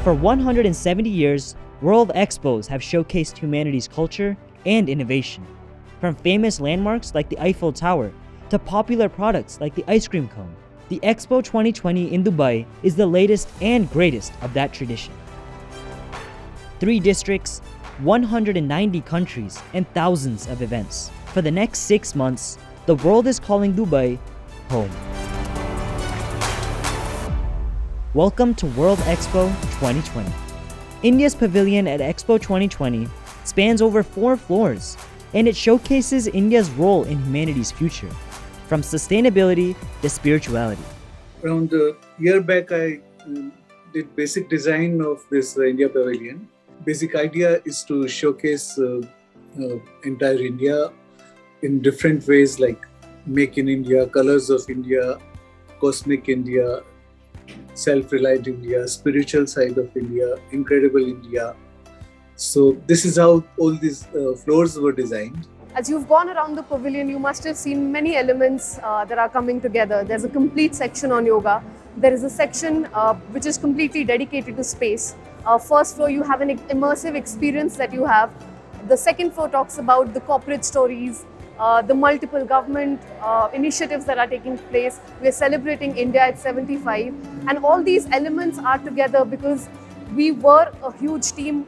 For 170 years, World Expos have showcased humanity's culture and innovation. From famous landmarks like the Eiffel Tower to popular products like the ice cream cone, the Expo 2020 in Dubai is the latest and greatest of that tradition. 3 districts, 190 countries, and thousands of events. For the next 6 months, the world is calling Dubai home. Welcome to World Expo 2020. India's pavilion at Expo 2020 spans over 4 floors, and it showcases India's role in humanity's future, from sustainability to spirituality. Around a year back, I did basic design of this India Pavilion. Basic idea is to showcase entire India in different ways, like Make in India, Colors of India, Cosmic India, Self-Reliant India, Spiritual Side of India, Incredible India. So this is how all these floors were designed. As you've gone around the pavilion, you must have seen many elements that are coming together. There's a complete section on yoga. There is a section which is completely dedicated to space. First floor, you have an immersive experience that you have. The second floor talks about the corporate stories, the multiple government initiatives that are taking place. We're celebrating India at 75. And all these elements are together because we were a huge team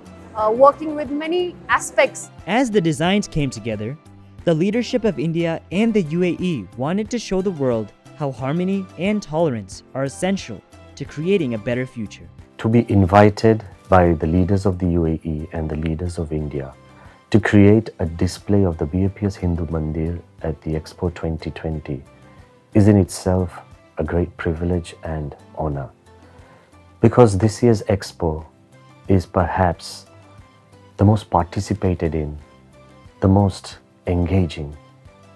working with many aspects. As the designs came together, the leadership of India and the UAE wanted to show the world how harmony and tolerance are essential to creating a better future. To be invited by the leaders of the UAE and the leaders of India to create a display of the BAPS Hindu Mandir at the Expo 2020 is in itself a great privilege and honor. Because this year's Expo is perhaps the most participated in, the most engaging,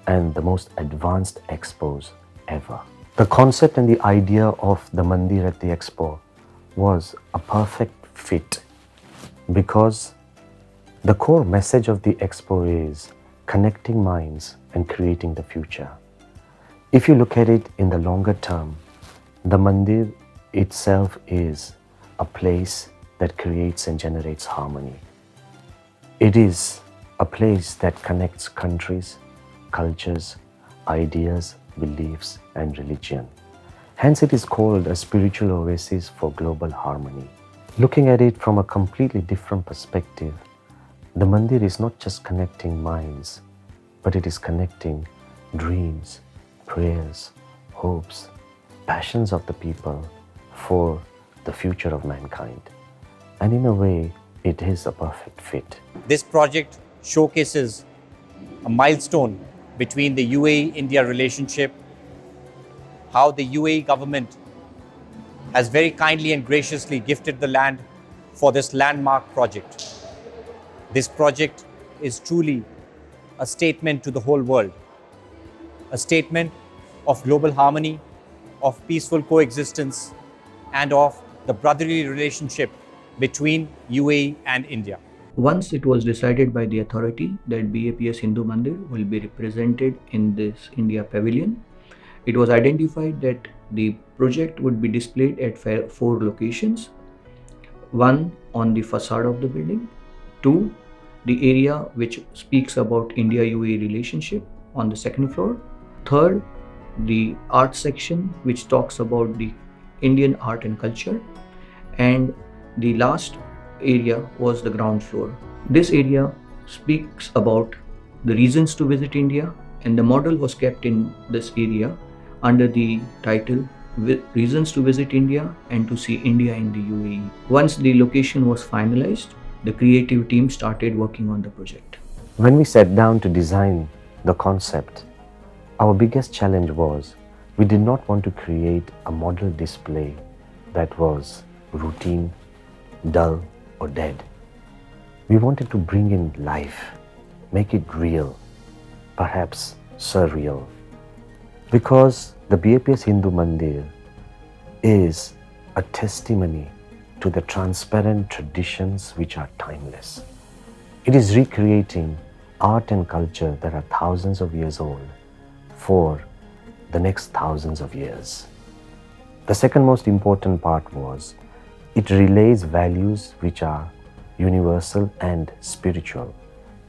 and the most advanced expos ever. The concept and the idea of the Mandir at the Expo was a perfect fit because the core message of the Expo is connecting minds and creating the future. If you look at it in the longer term, the Mandir itself is a place that creates and generates harmony. It is a place that connects countries, cultures, ideas, beliefs, and religion. Hence, it is called a spiritual oasis for global harmony. Looking at it from a completely different perspective, the Mandir is not just connecting minds, but it is connecting dreams, prayers, hopes, passions of the people for the future of mankind. And in a way, it is a perfect fit. This project showcases a milestone between the UAE-India relationship, how the UAE government has very kindly and graciously gifted the land for this landmark project. This project is truly a statement to the whole world, a statement of global harmony, of peaceful coexistence, and of the brotherly relationship between UAE and India. Once it was decided by the authority that BAPS Hindu Mandir will be represented in this India Pavilion, it was identified that the project would be displayed at 4 locations. 1 on the facade of the building, 2 the area which speaks about India-UAE relationship on the 2nd floor, 3rd the art section which talks about the Indian art and culture, and the last area was the ground floor. This area speaks about the reasons to visit India, and the model was kept in this area under the title Reasons to Visit India and to See India in the UAE. Once the location was finalized, the creative team started working on the project. When we sat down to design the concept, our biggest challenge was we did not want to create a model display that was routine, dull, or dead. We wanted to bring in life, make it real, perhaps surreal. Because the BAPS Hindu Mandir is a testimony to the transparent traditions which are timeless. It is recreating art and culture that are thousands of years old for the next thousands of years. The second most important part was It relays values which are universal and spiritual,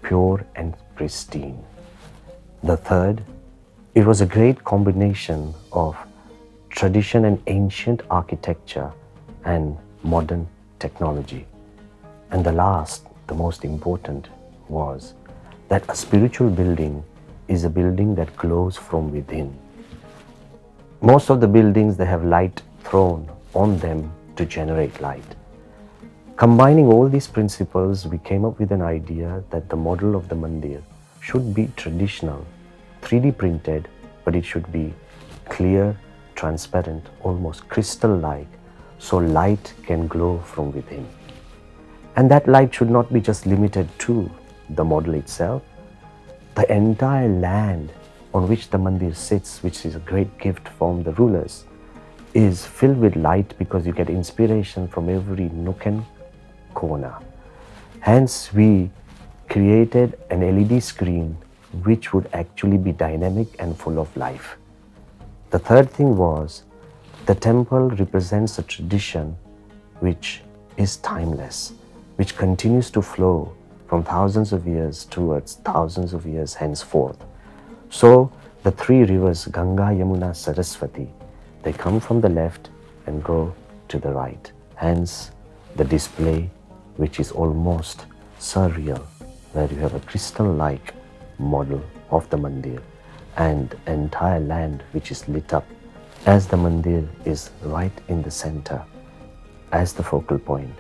pure and pristine. The third, it was a great combination of tradition and ancient architecture and modern technology. And the last, the most important, was that a spiritual building is a building that glows from within. Most of the buildings, they have light thrown on them to generate light. Combining all these principles, we came up with an idea that the model of the mandir should be traditional, 3D printed, but it should be clear, transparent, almost crystal-like, so light can glow from within. And that light should not be just limited to the model itself. The entire land on which the mandir sits, which is a great gift from the rulers, is filled with light because you get inspiration from every nook and corner. Hence, we created an LED screen which would actually be dynamic and full of life. The third thing was, the temple represents a tradition which is timeless, which continues to flow from thousands of years towards thousands of years henceforth. So, the three rivers, Ganga, Yamuna, Saraswati, they come from the left and go to the right. Hence, the display, which is almost surreal, where you have a crystal-like model of the mandir and entire land which is lit up as the mandir is right in the center as the focal point,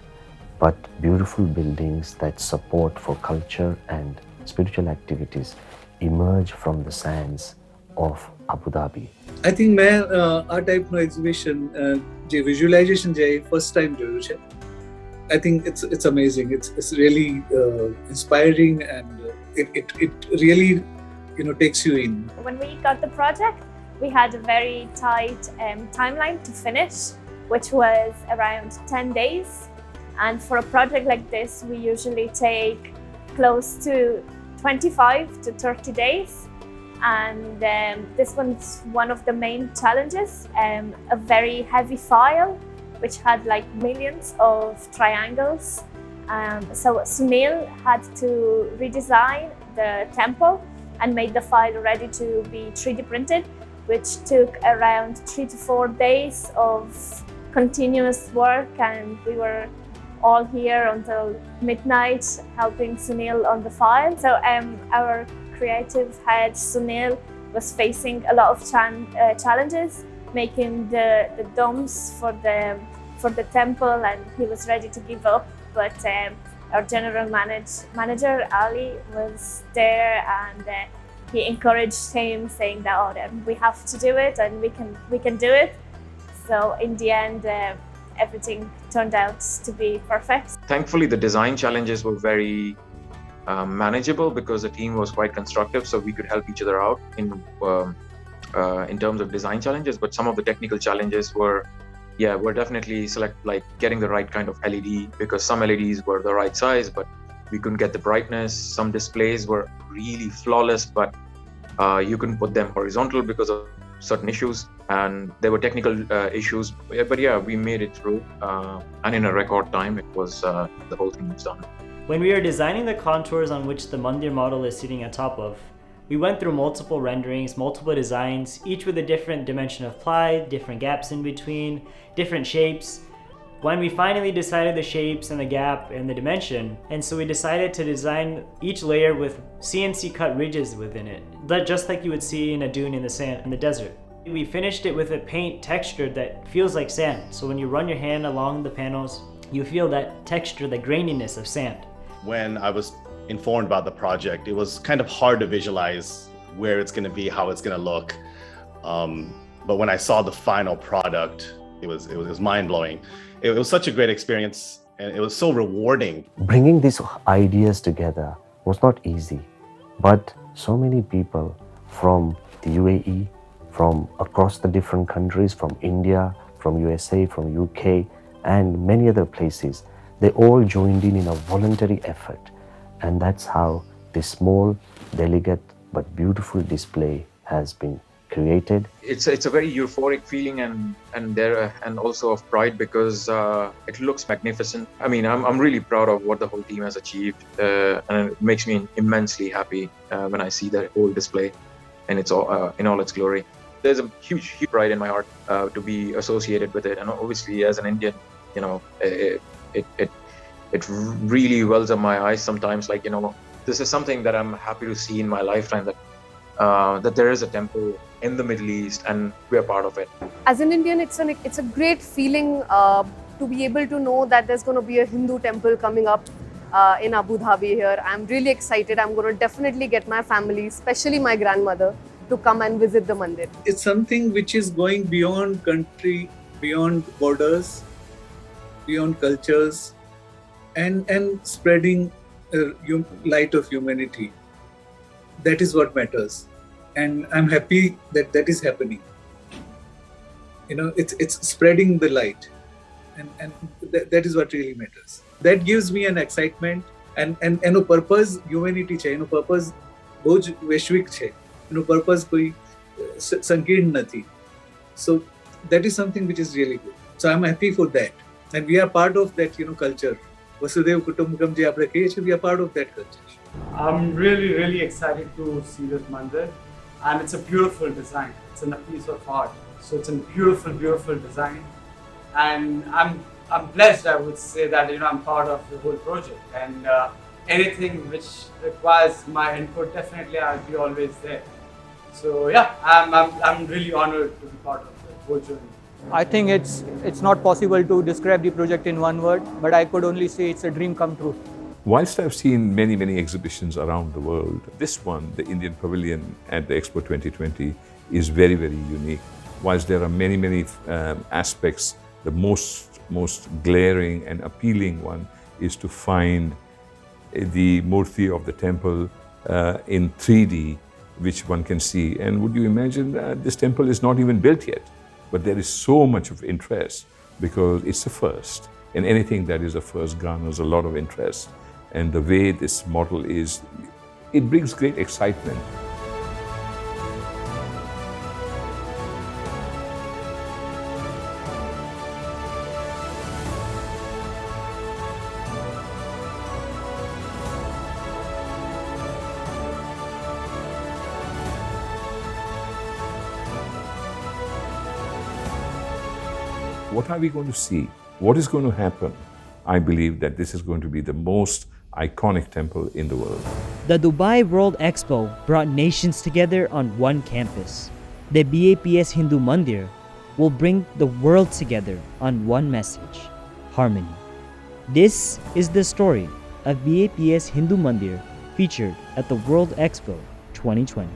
but beautiful buildings that support for culture and spiritual activities emerge from the sands of Abu Dhabi. I think मैं આ ટાઈપનો exhibition જે visualisation જે first time જોયું છે. I think it's amazing. It's really inspiring, and it really takes you in. When we got the project, we had a very tight timeline to finish, which was around 10 days. And for a project like this, we usually take close to 25 to 30 days. And this one's one of the main challenges, a very heavy file, which had like millions of triangles. So Sunil had to redesign the temple and made the file ready to be 3D printed, which took around 3 to 4 days of continuous work, and we were all here until midnight helping Sunil on the file. So our creative head Sunil was facing a lot of challenges, making the domes for the temple, and he was ready to give up. But our general manager Ali was there, and he encouraged him, saying that we have to do it and we can do it. So in the end, everything turned out to be perfect. Thankfully, the design challenges were very manageable because the team was quite constructive, so we could help each other out in terms of design challenges. But some of the technical challenges were definitely getting the right kind of LED, because some LEDs were the right size, but we couldn't get the brightness. Some displays were really flawless, but you couldn't put them horizontal because of certain issues, and there were technical issues. But we made it through, and in a record time, it was the whole thing was done. When we were designing the contours on which the mandir model is sitting on top of, we went through multiple renderings, multiple designs, each with a different dimension of ply, different gaps in between, different shapes. When we finally decided the shapes and the gap and the dimension, and so we decided to design each layer with CNC cut ridges within it, just like you would see in a dune in the sand in the desert. We finished it with a paint texture that feels like sand. So when you run your hand along the panels, you feel that texture, the graininess of sand. When I was informed about the project, it was kind of hard to visualize where it's going to be, how it's going to look. But when I saw the final product, it was mind-blowing. It was such a great experience, and it was so rewarding. Bringing these ideas together was not easy, but so many people from the UAE, from across the different countries, from India, from USA, from UK, and many other places, they all joined in a voluntary effort. And that's how this small, delicate, but beautiful display has been created? It's a very euphoric feeling and also of pride because it looks magnificent. I mean, I'm really proud of what the whole team has achieved, and it makes me immensely happy when I see that whole display and it's all in all its glory. There's a huge pride in my heart to be associated with it, and obviously as an Indian, you know, it really wells up my eyes sometimes. Like, you know, this is something that I'm happy to see in my lifetime, that there is a temple in the Middle East and we are part of it. As an Indian, it's a great feeling to be able to know that there's going to be a Hindu temple coming up in Abu Dhabi here. I'm really excited. I'm going to definitely get my family, especially my grandmother, to come and visit the mandir. It's something which is going beyond country, beyond borders, beyond cultures, and spreading light of humanity. That is what matters, and I'm happy that that is happening. You know, it's spreading the light, and that is what really matters. That gives me an excitement, and purpose humanity છે, એનો purpose બહુ જ વૈશ્વિક છે, એનો purpose કોઈ સંકીર્ણ નથી. So that is something which is really good. So I'm happy for that, and we are part of that, you know, culture. Vasudhaiva Kutumbakam જે આપણે કહીએ છીએ, we are part of that culture. I'm really excited to see this mandir, and it's a beautiful design. It's a piece of art, so it's a beautiful design, and I'm blessed. I would say that, you know, I'm part of the whole project, and anything which requires my input, definitely I'll be always there. So yeah, I'm really honored to be part of the whole journey. I think it's not possible to describe the project in one word, but I could only say it's a dream come true. Whilst I've seen many exhibitions around the world, this one, the Indian Pavilion at the Expo 2020, is very unique. Whilst there are many aspects, the most glaring and appealing one is to find the Murti of the temple in 3D, which one can see. And would you imagine that this temple is not even built yet? But there is so much of interest because it's a first, and anything that is a first garners a lot of interest. And the way this model is, it brings great excitement. What are we going to see? What is going to happen? I believe that this is going to be the most iconic temple in the world. The Dubai World Expo brought nations together on one campus. The BAPS Hindu Mandir will bring the world together on one message: harmony. This is the story of BAPS Hindu Mandir featured at the World Expo 2020.